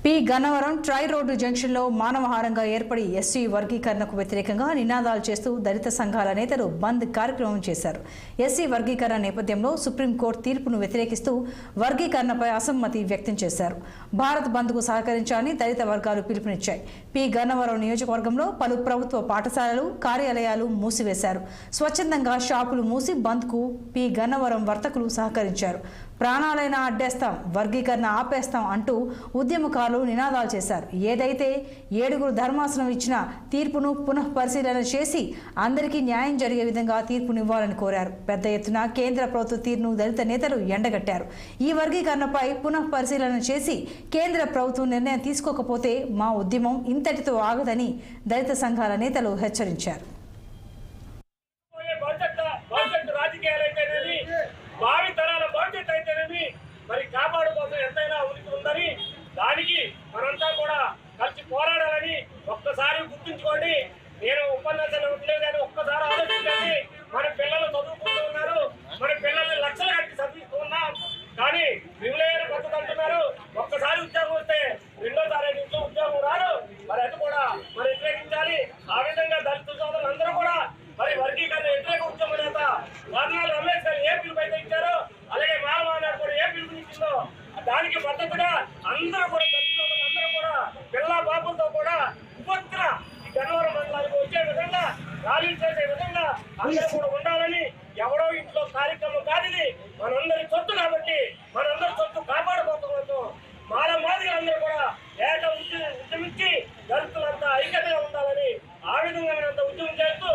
P Gannavaram try road జంక్షన్లో మానవహారంగా ఏర్పడి SC వర్గీకరణకు వ్యతిరేకంగా నినాదాలు చేస్తూ దళిత సంఘాల నేతలు బంద్ కార్యక్రమం చేశారు. ఎస్సీ వర్గీకరణ నేపథ్యంలో సుప్రీంకోర్టు తీర్పును వ్యతిరేకిస్తూ వర్గీకరణపై అసమ్మతి వ్యక్తం చేశారు. భారత్ బంద్కు సహకరించాలని దళిత వర్గాలు పిలుపునిచ్చాయి. పి గన్నవరం నియోజకవర్గంలో పలు ప్రభుత్వ పాఠశాలలు, కార్యాలయాలు మూసివేశారు. స్వచ్ఛందంగా షాపులు మూసి బంద్కు పి గన్నవరం వర్తకులు సహకరించారు. ప్రాణాలైనా అడ్డేస్తాం, వర్గీకరణ ఆపేస్తాం అంటూ ఉద్యమకారులు నినాదాలు చేశారు. ఏదైతే 7 ధర్మాసనం ఇచ్చిన తీర్పును పునఃపరిశీలన చేసి అందరికీ న్యాయం జరిగే విధంగా తీర్పునివ్వాలని కోరారు. పెద్ద ఎత్తున కేంద్ర ప్రభుత్వ తీర్పును దళిత నేతలు ఎండగట్టారు. ఈ వర్గీకరణపై పునఃపరిశీలన చేసి కేంద్ర ప్రభుత్వం నిర్ణయం తీసుకోకపోతే మా ఉద్యమం ఇంతటితో ఆగదని దళిత సంఘాల నేతలు హెచ్చరించారు. భావి తరాల భవిష్యత్ అయితేనేమి మరి కాపాడు కోసం ఎంతైనా ఉనికి ఉందని దానికి మనంతా కూడా కలిసి పోరాడాలని ఒక్కసారి గుర్తుంచుకోండి. నేను ఉపన్యాసాలు ఇవ్వట్లేదు కానీ ఒక్కసారి ఆలోచించండి. మన పిల్లలు చదువుకుంటూ ఉన్నారు, మన పిల్లల్ని లక్షలు కట్టి చదివిస్తూ ఉన్నాం, కానీ మిగిలిన పద్ధతి అంటున్నారు. ఒక్కసారి ఉద్యోగం వస్తే రెండోసారి ఇంట్లో ఉద్యోగం రాదు. మరి అది కూడా మరి వ్యతిరేకించాలి. ఆ విధంగా దళిత సోదరులు అందరూ కూడా మరి వర్గీకరణ వ్యతిరేక ఉద్యమ నేత వర్ణాలు రమేష్ గారు ఏ పిలుపు ఇచ్చారో అలాగే మానవాడు కూడా ఏ పిలుపు ఇచ్చిందో దానికి మద్దతుగా అందరూ కూడా అందరూ కూడా పిల్ల బాబులతో కూడా ఉపత్ర ఈ గన్నవరం మండలానికి వచ్చే విధంగా ర్యాలీలు చేసే విధంగా అందరూ కూడా ఉండాలని. ఎవరో ఇంట్లో కార్యక్రమం కాదు ఇది, మనందరి సొత్తు కాబట్టి మనందరి సొత్తు కాపాడుకోవడంతో మానవాదిగా అందరూ కూడా ఉద్యమించి దళితులంతా ఐక్యతగా ఉండాలని ఆ విధంగా మనంతా ఉద్యమం చేస్తూ